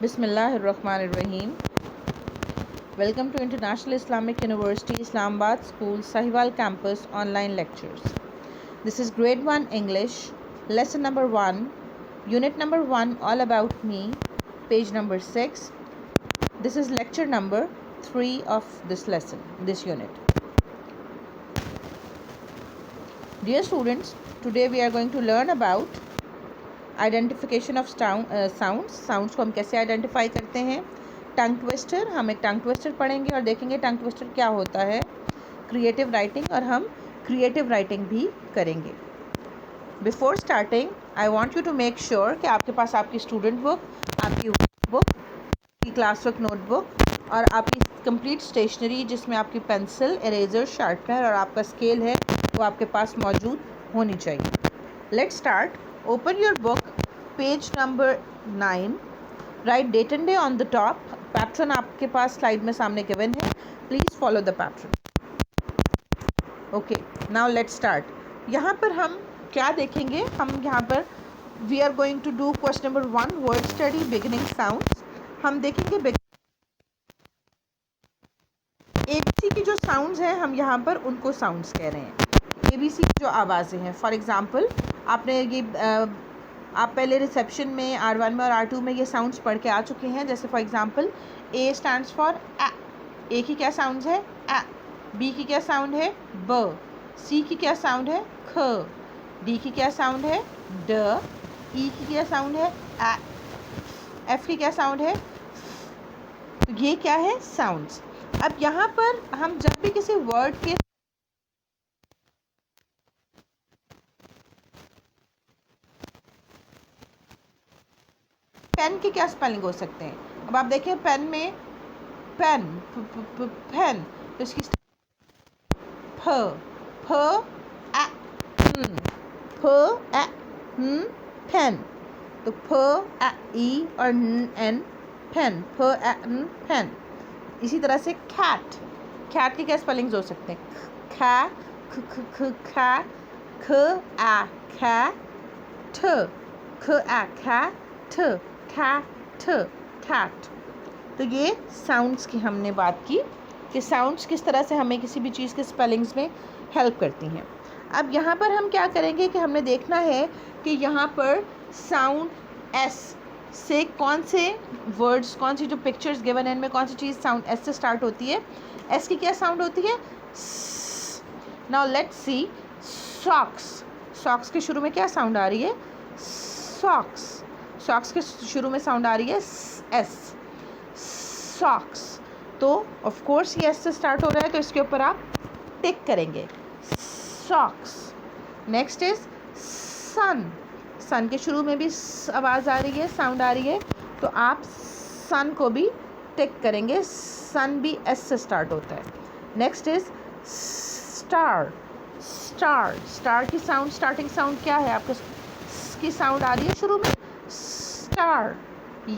Bismillahirrahmanirrahim. Welcome to International Islamic University, Islamabad School, Sahiwal Campus online lectures. This is grade 1 English, lesson number 1, unit number 1, all about me, page number 6. This is lecture number 3 of this lesson, this unit. Dear students, today we are going to learn about identification of sounds को हम कैसे identify करते हैं. Tongue twister, हम एक tongue twister पढ़ेंगे और देखेंगे टंग ट्विस्टर क्या होता है. क्रिएटिव राइटिंग, और हम क्रिएटिव राइटिंग भी करेंगे. Before starting I want you to make sure कि आपके पास आपकी स्टूडेंट बुक, आपकी बुक, आपकी क्लास वर्क नोटबुक और आपकी कंप्लीट स्टेशनरी जिसमें आपकी पेंसिल, इरेजर, शार्पनर और आपका स्केल है वो आपके पास मौजूद होनी चाहिए. Let's start. Open your book, page number 9. Write date and day on the top. Pattern आपके पास स्लाइड में सामने given है. Please follow the pattern. Okay, now let's start. यहाँ पर हम क्या देखेंगे? हम यहाँ पर we are going to do question number 1, word study, beginning sounds. हम देखेंगे ABC की जो साउंड्स हैं हम यहाँ पर उनको साउंड्स कह रहे हैं. ABC की जो आवाज़ें हैं, फॉर एग्ज़ाम्पल आपने ये आप पहले रिसेप्शन में R1 में और R2 में ये साउंड्स पढ़ के आ चुके हैं. जैसे for example A stands for a की क्या साउंड है? A. B की क्या साउंड है? ब. C की क्या साउंड है? ख. D की क्या साउंड है? ड. E की क्या साउंड है? A. F की क्या साउंड है? तो ये क्या है? साउंड्स. अब यहाँ पर हम जब भी किसी वर्ड के पेन की क्या स्पेलिंग हो सकते हैं? अब आप देखें पेन में पेन, पेन, तो इसकी फ, फ, ए, फ, ए, पेन, तो फ, ए, ई और एन, पेन, फ, ए, पेन. इसी तरह से कैट, कैट की क्या स्पेलिंग्स हो सकते हैं? खा, ख, ख, ख, खा, ख, आ, खा, ठ, ख, आ, खा, ठ, कैट, कैट. तो ये साउंड्स की हमने बात की कि साउंड्स किस तरह से हमें किसी भी चीज़ के स्पेलिंग्स में हेल्प करती हैं. अब यहाँ पर हम क्या करेंगे कि हमने देखना है कि यहाँ पर साउंड एस से कौन से वर्ड्स, कौन सी जो पिक्चर्स गिवन है इनमें कौन सी चीज़ साउंड एस से स्टार्ट होती है. एस की क्या साउंड होती है? Now let's see. Socks, socks के शुरू में क्या साउंड आ रही है? सॉक्स. सॉक्स के शुरू में साउंड आ रही है एस, सॉक्स. तो ऑफ कोर्स ये एस से स्टार्ट हो रहा है तो इसके ऊपर आप टिक करेंगे. सॉक्स. नेक्स्ट इज सन. सन के शुरू में भी आवाज़ आ रही है, साउंड आ रही है, तो आप सन को भी टिक करेंगे. सन भी एस से स्टार्ट होता है. Next is star. Star, star की साउंड, स्टार्टिंग साउंड क्या है? आपको की साउंड आ रही है शुरू में स्टार.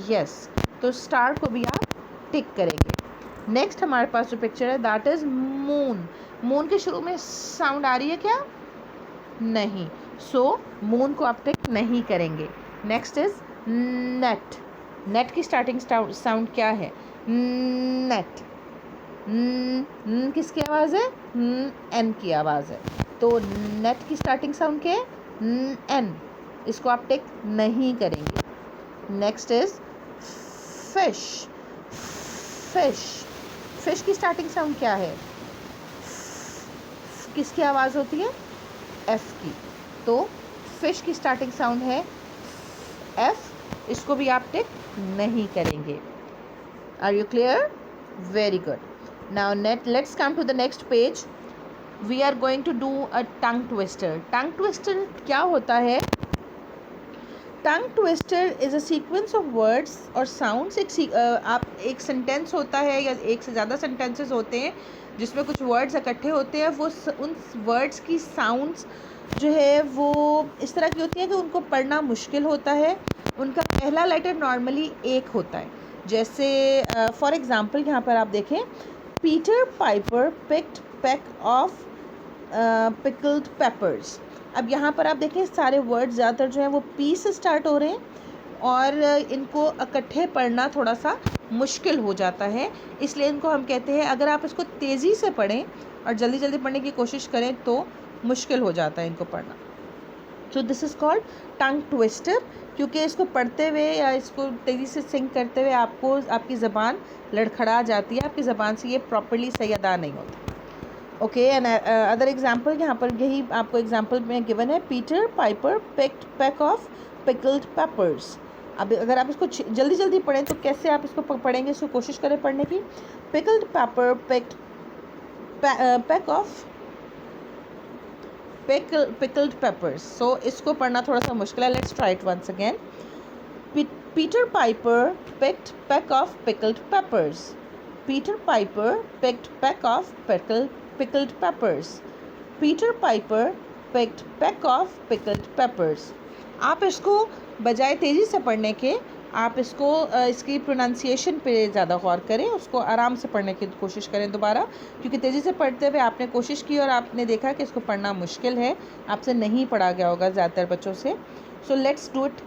यस, तो स्टार को भी आप टिक करेंगे. नेक्स्ट हमारे पास जो पिक्चर है दैट इज मून. मून के शुरू में साउंड आ रही है क्या? नहीं, सो मून को आप टिक नहीं करेंगे. Next is net. नेट की स्टार्टिंग साउंड क्या है? नेट. किसकी आवाज़ है? एन की आवाज़ है. तो नेट की स्टार्टिंग साउंड क्या है? एन. इसको आप टिक नहीं करेंगे. Next is fish. Fish. Fish की स्टार्टिंग साउंड क्या है? किसकी आवाज़ होती है? एफ की. तो फिश की स्टार्टिंग साउंड है एफ. इसको भी आप टिक नहीं करेंगे. Are you clear? Very good. Now let's come to the next page. We are going to do a tongue twister. Tongue twister क्या होता है? Tongue twister is a sequence of words और sounds. आप एक sentence होता है या एक से ज़्यादा सेंटेंसेस होते हैं जिसमें कुछ वर्ड्स इकट्ठे होते हैं. वो उन वर्ड्स की साउंड्स जो है वो इस तरह की होती है कि उनको पढ़ना मुश्किल होता है. उनका पहला लेटर नॉर्मली एक होता है. जैसे फॉर एग्ज़ाम्पल यहाँ पर आप देखें, Peter Piper picked pick of pickled papers. अब यहाँ पर आप देखें सारे वर्ड ज़्यादातर जो हैं वो पी से स्टार्ट हो रहे हैं. और इनको इकट्ठे पढ़ना थोड़ा सा मुश्किल हो जाता है, इसलिए इनको हम कहते हैं अगर आप इसको तेज़ी से पढ़ें और जल्दी जल्दी पढ़ने की कोशिश करें तो मुश्किल हो जाता है इनको पढ़ना। So this is called tongue twister, क्योंकि इसको पढ़ते हुए या इसको तेज़ी से सिंग करते हुए आपकी ज़बान लड़खड़ा जाती है, आपकी ज़बान से ये प्रॉपर्ली सही अदा नहीं होता। ओके, एंड अदर एग्जाम्पल यहाँ पर यही आपको एग्जाम्पल में गिवन है, Peter Piper picked pack of pickled papers. अब अगर आप इसको जल्दी जल्दी पढ़ें तो कैसे आप इसको पढ़ेंगे, इसको कोशिश करें पढ़ने की। Pickled pepper picked pack of pickled peppers. So इसको पढ़ना थोड़ा सा मुश्किल है। Let's try it once again. Peter Piper picked peck of pickled peppers. Peter Piper picked peck of pickled peppers. Peter Piper picked peck of pickled peppers. आप इसको बजाय तेज़ी से पढ़ने के आप इसको इसकी प्रोनाउंसिएशन पे ज़्यादा गौर करें, उसको आराम से पढ़ने की कोशिश करें दोबारा, क्योंकि तेज़ी से पढ़ते हुए आपने कोशिश की और आपने देखा कि इसको पढ़ना मुश्किल है, आपसे नहीं पढ़ा गया होगा ज़्यादातर बच्चों से। सो लेट्स डू इट,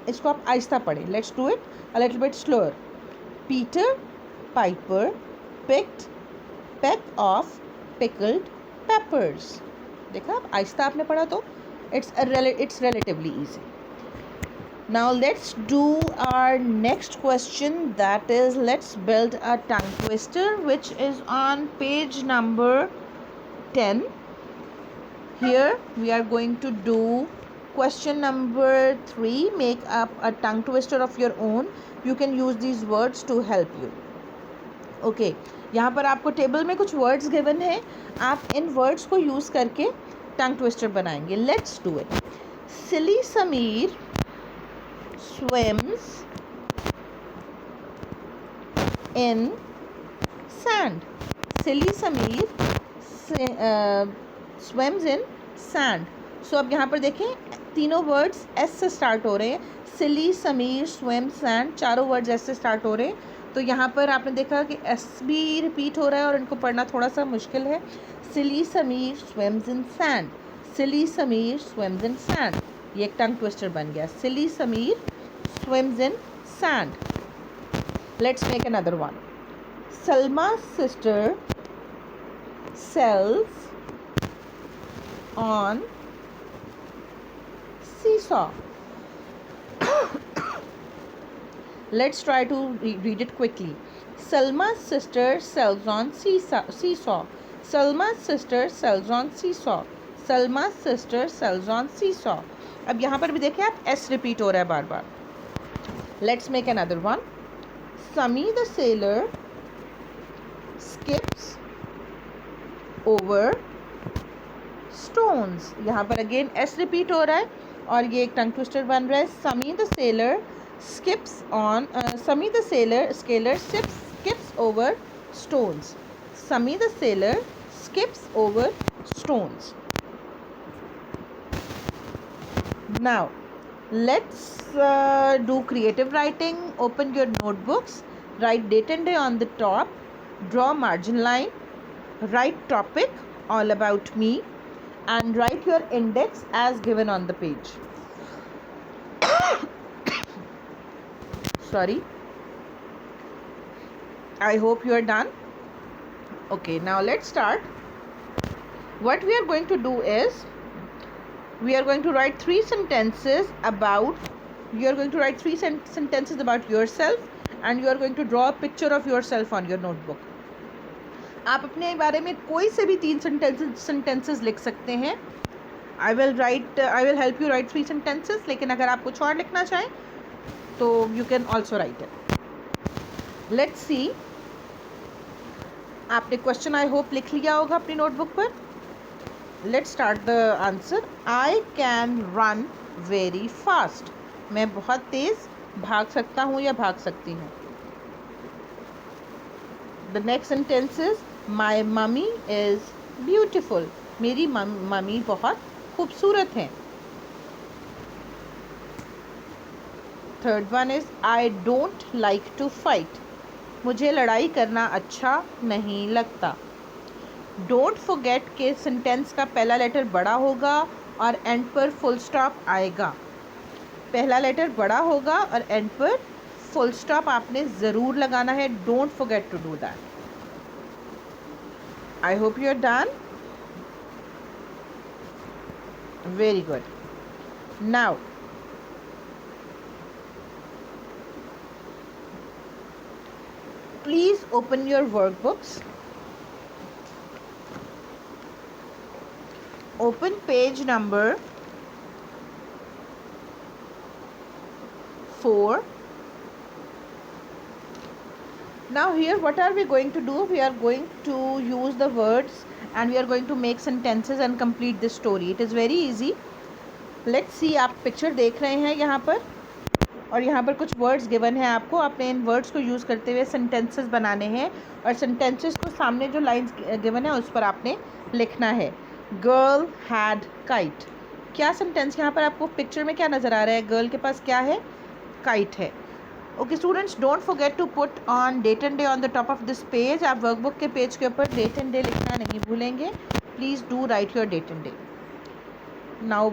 इसको आप आहिस्ता पढ़ें। Let's do it a little bit slower. Peter Piper picked pack of pickled papers. देखा, आप आहिस्ता आपने पढ़ा तो it's relatively easy. Now let's do our next question, that is let's build a tongue twister which is on page number 10. Here we are going to do question number 3, make up a tongue twister of your own. You can use these words to help you. Okay, यहाँ पर आपको table में कुछ words given है, आप इन words को use करके tongue twister बनाएंगे। Let's do it. Silly Sameer swims in sand. Silly Sameer swims in sand. So अब यहाँ पर देखें तीनों वर्ड्स एस से स्टार्ट हो रहे हैं। सिली, समीर, स्विम, सैंड, चारों वर्ड्स एस से स्टार्ट हो रहे हैं। तो यहाँ पर आपने देखा कि एस भी रिपीट हो रहा है और इनको पढ़ना थोड़ा सा मुश्किल है। Silly Sameer swims in sand, silly Sameer swims in sand, ये एक टंग ट्विस्टर बन गया। सिली Sameer swims in sand. Let's make another one. Salma's sister sells on seesaw. Let's try to read it quickly. Salma's sister sells on seesaw. Salma's sister sells on seesaw. Salma's sister sells on seesaw. अब यहाँ पर भी देखें आप S repeat हो रहा है बार बार। Let's make another one. Sammy the sailor skips over stones. यहाँ पर अगेन एस रिपीट हो रहा है और ये एक टंग ट्विस्टर बन रहा है। Sammy the sailor skips on Sammy the sailor skips over stones. Sammy the sailor skips over stones. Now let's do creative writing. Open your notebooks, write date and day on the top, draw margin line, write topic all about me, and write your index as given on the page. Sorry, I hope you are done. Okay, now let's start. What we are going to do is we are going to write three sentences about yourself, and you are going to draw a picture of yourself on your notebook. आप अपने बारे में कोई से भी 3 sentences लिख सकते हैं। I will help you write 3 sentences, लेकिन अगर आप कुछ और लिखना चाहें तो you can also write it. Let's see. आपने क्वेश्चन आई होप लिख लिया होगा अपनी नोटबुक पर। Let's start the answer. I can run very fast. मैं बहुत तेज़ भाग सकता हूँ या भाग सकती हूँ। The next sentence is my mummy is beautiful. मेरी मम्मी बहुत खूबसूरत हैं। Third one is I don't like to fight. मुझे लड़ाई करना अच्छा नहीं लगता। डोंट फॉरगेट के सेंटेंस का पहला लेटर बड़ा होगा और एंड पर फुल स्टॉप आएगा। पहला लेटर बड़ा होगा और एंड पर फुल स्टॉप आपने ज़रूर लगाना है. Don't forget to do that. I hope you are done. Very good. Now please open your workbooks. Open page number 4. Now here what are we going to do? We are going to use the words and we are going to make sentences and complete this story. It is very easy. Let's see. आप picture देख रहे हैं यहाँ पर और यहाँ पर कुछ वर्ड्स गिवन है आपको. आपने इन वर्ड्स को यूज़ करते हुए सेंटेंसेस बनाने हैं और सेंटेंसेस को सामने जो लाइंस गिवन है उस पर आपने लिखना है. Girl had kite. क्या सेंटेंस यहाँ पर आपको पिक्चर में क्या नज़र आ रहा है? गर्ल के पास क्या है? काइट है. Okay students, don't forget to put on date and day on the top of this page. आप वर्कबुक के पेज के ऊपर डेट एंड डे लिखना नहीं भूलेंगे. Please do write your date and day. Now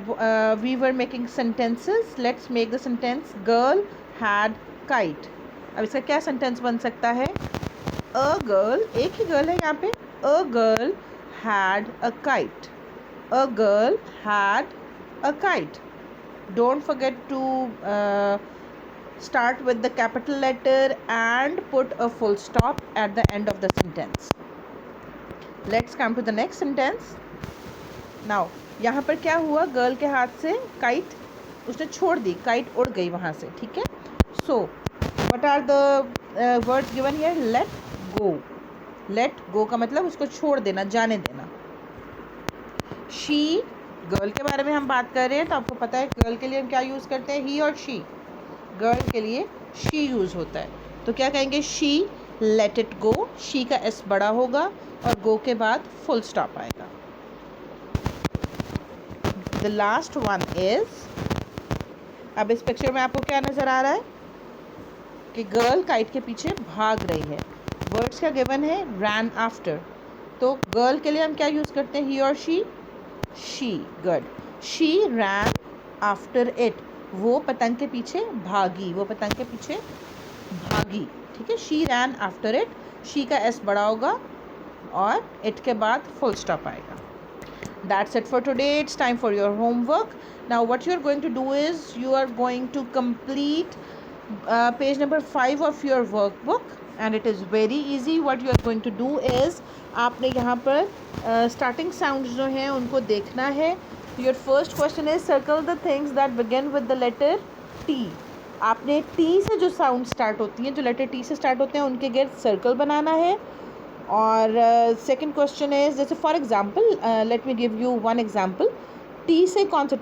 we were making sentences. Let's make the sentence girl had kite. अब इसका क्या सेंटेंस बन सकता है? A girl, एक ही गर्ल है यहाँ पे. A girl had a kite. A girl had a kite. Don't forget to start with the capital letter and put a full stop at the end of the sentence. Let's come to the next sentence. Now यहाँ पर क्या हुआ? Girl के हाथ से kite उसने छोड़ दी. Kite उड़ गई वहाँ से. ठीक है. So what are the words given here? Let go. Let go का मतलब उसको छोड़ देना, जाने देना. शी, गर्ल के बारे में हम बात कर रहे हैं तो आपको पता है गर्ल के लिए हम क्या यूज़ करते हैं? ही और शी. गर्ल के लिए शी यूज़ होता है तो क्या कहेंगे? She let it go. She का एस बड़ा होगा और गो के बाद फुल स्टॉप आएगा. The last one is, अब इस पिक्चर में आपको क्या नज़र आ रहा है कि गर्ल काइट के पीछे भाग रही है. वर्ड्स क्या गिवन है? ran after. तो गर्ल के लिए हम क्या यूज़ करते हैं? ही और she. She. Good. She ran after it. वो पतंग के पीछे भागी. वो पतंग के पीछे भागी. ठीक है. She ran after it. She का एस बड़ा होगा और इट के बाद फुल स्टॉप आएगा. That's it for today. It's time for your homework. Now what you're going to do is you are going to complete page number 5 of your workbook and it is very easy. What you are going to do is आपने यहाँ पर starting sounds जो हैं उनको देखना है. Your first question is circle the things that begin with the letter T. आपने T से जो sound start होती हैं, जो letter T से start होते हैं उनके गिर्द circle बनाना है. और सेकेंड क्वेश्चन इज, जैसे for example let me give you one example. T से कौन सा?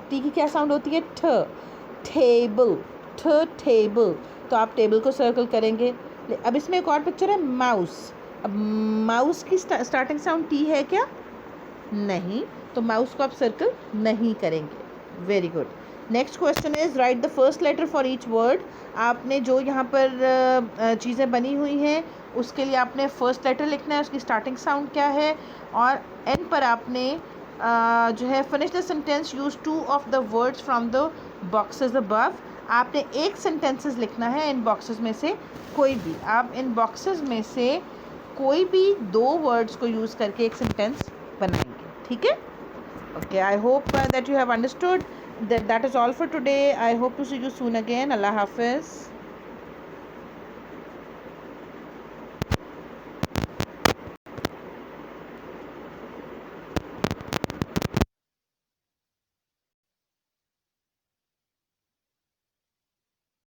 टी की क्या साउंड होती है? ठ. टेबल. टेबल. तो आप टेबल को सर्कल करेंगे. अब इसमें एक और पिक्चर है माउस. अब माउस की स्टार्टिंग साउंड टी है क्या? नहीं. तो माउस को आप सर्कल नहीं करेंगे. Very good. Next question is write the first letter for each word. आपने जो यहाँ पर चीज़ें बनी हुई हैं उसके लिए आपने फर्स्ट लेटर लिखना है, उसकी स्टार्टिंग साउंड क्या है, और एंड पर आपने जो है finish the sentence use 2 of the words from the boxes above. आपने एक सेंटेंसेस लिखना है इन बॉक्सेस में से कोई भी. आप इन बॉक्सेस में से कोई भी 2 वर्ड्स को यूज़ करके एक सेंटेंस बनाएंगे. ठीक है. Okay, I hope that you have understood. That is all for today. I hope to see you soon again. Allah Hafiz.